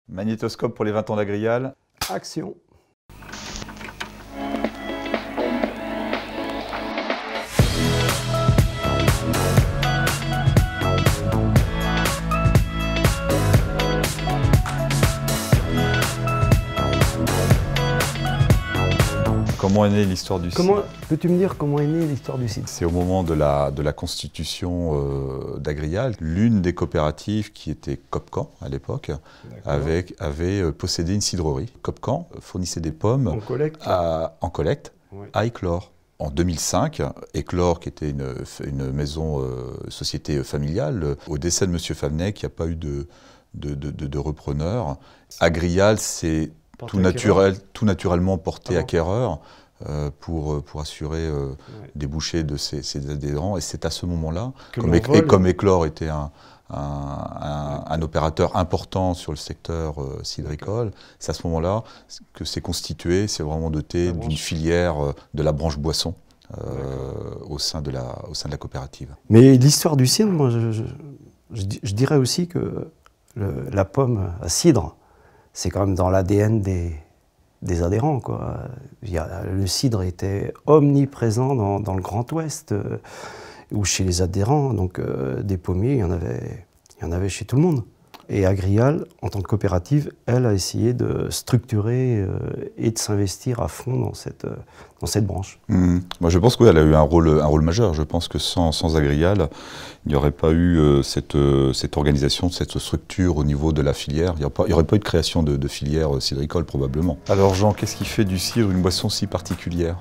Magnétoscope pour les 20 ans d'Agrial. Action. Comment est née l'histoire du cidre? Peux-tu me dire comment est née l'histoire du cidre? C'est au moment de la constitution d'Agrial. L'une des coopératives qui était Copcan à l'époque avait possédé une cidrerie. Copcan fournissait des pommes en collecte ouais. À Éclore. En 2005, Éclore, qui était une maison, société familiale, au décès de M. Favnet, qui n'a pas eu de repreneur, Agrial s'est tout naturellement porté acquéreur pour assurer des bouchées de ses adhérents. Et c'est à ce moment-là, comme Éclore était un opérateur important sur le secteur cidricole, c'est à ce moment-là que c'est constitué, c'est vraiment doté d'une filière de la branche boisson au sein de la coopérative. Mais l'histoire du cidre, moi, je dirais aussi que la pomme à cidre, c'est quand même dans l'ADN des adhérents, quoi. Le cidre était omniprésent dans le Grand Ouest, ou chez les adhérents, donc des pommiers, il y en avait chez tout le monde. Et Agrial, en tant que coopérative, elle a essayé de structurer et de s'investir à fond dans cette branche. Moi, je pense qu'elle a eu un rôle majeur. Je pense que sans Agrial, il n'y aurait pas eu cette organisation, cette structure au niveau de la filière. Il n'y aurait pas eu de création de filière cidricole, probablement. Alors Jean, qu'est-ce qui fait du cidre une boisson si particulière?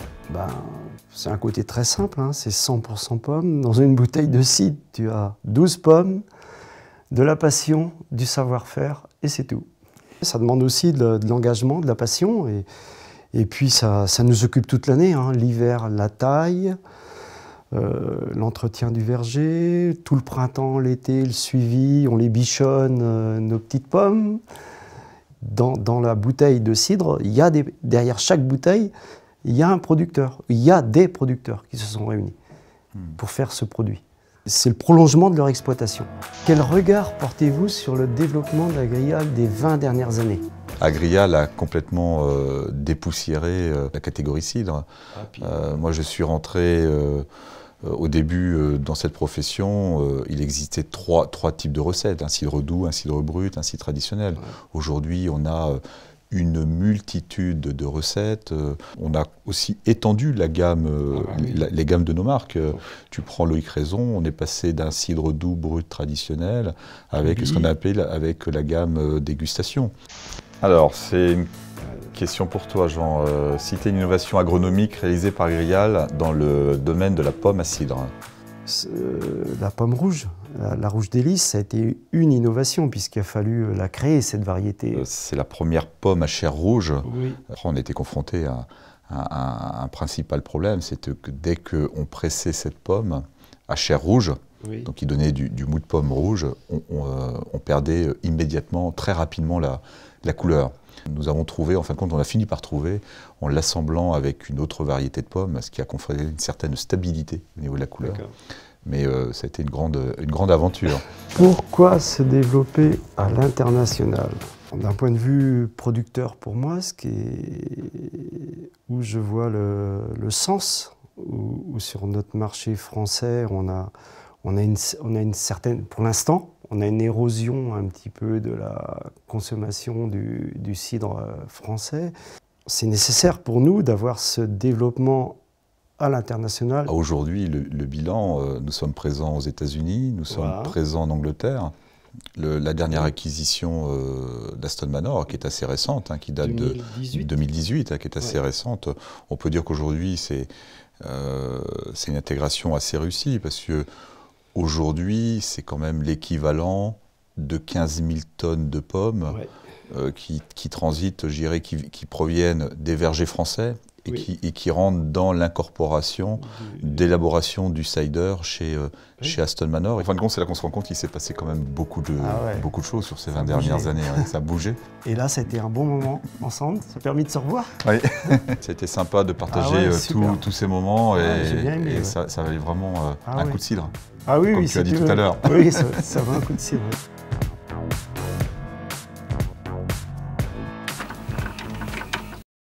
C'est un côté très simple, hein. C'est 100% pommes. Dans une bouteille de cidre, tu as 12 pommes, de la passion, du savoir-faire, et c'est tout. Ça demande aussi de l'engagement, de la passion, et puis ça nous occupe toute l'année, hein. L'hiver, la taille, l'entretien du verger, tout le printemps, l'été, le suivi, on les bichonne, nos petites pommes. Dans la bouteille de cidre, derrière chaque bouteille, il y a un producteur, il y a des producteurs qui se sont réunis pour faire ce produit. C'est le prolongement de leur exploitation. Quel regard portez-vous sur le développement d'Agrial des 20 dernières années? Agrial a complètement dépoussiéré la catégorie cidre. Moi, je suis rentré au début dans cette profession. Il existait trois types de recettes, un cidre doux, un cidre brut, un cidre traditionnel. Aujourd'hui, on a une multitude de recettes. On a aussi étendu la gamme, les gammes de nos marques. Tu prends Loïc Raison, on est passé d'un cidre doux brut traditionnel avec ce qu'on appelle avec la gamme dégustation. Alors, c'est une question pour toi, Jean. Citer une innovation agronomique réalisée par Agrial dans le domaine de la pomme à cidre. La pomme rouge. La rouge délice, ça a été une innovation puisqu'il a fallu la créer, cette variété. C'est la première pomme à chair rouge. Oui. Après, on a été confronté à un principal problème, c'est que dès qu'on pressait cette pomme à chair rouge, donc qui donnait du mou de pomme rouge, on perdait immédiatement, très rapidement la couleur. Nous avons trouvé, en fin de compte, on a fini par trouver, en l'assemblant avec une autre variété de pommes, ce qui a conféré une certaine stabilité au niveau de la couleur. Mais ça a été une grande aventure. Pourquoi se développer à l'international? D'un point de vue producteur, pour moi, où je vois le sens, où sur notre marché français, on a une certaine, pour l'instant, on a une érosion un petit peu de la consommation du cidre français. C'est nécessaire pour nous d'avoir ce développement à l'international. Aujourd'hui, le bilan, nous sommes présents aux États-Unis, nous sommes présents en Angleterre. La dernière acquisition d'Aston Manor, qui est assez récente, qui date de 2018, qui est assez récente, on peut dire qu'aujourd'hui, c'est une intégration assez réussie, parce que aujourd'hui, c'est quand même l'équivalent de 15 000 tonnes de pommes qui transitent, je dirais, qui proviennent des vergers français et qui rentrent dans l'incorporation d'élaboration du cider chez Aston Manor. Et en fin de compte, c'est là qu'on se rend compte qu'il s'est passé quand même beaucoup de choses sur ces 20 dernières années. Ça a bougé. Et là, ça a été un bon moment ensemble. Ça a permis de se revoir. Oui, c'était sympa de partager tous ces moments et ça valait vraiment un coup de cidre. Ah oui, comme tu as dit tout à l'heure. Oui, ça va un coup de cidre.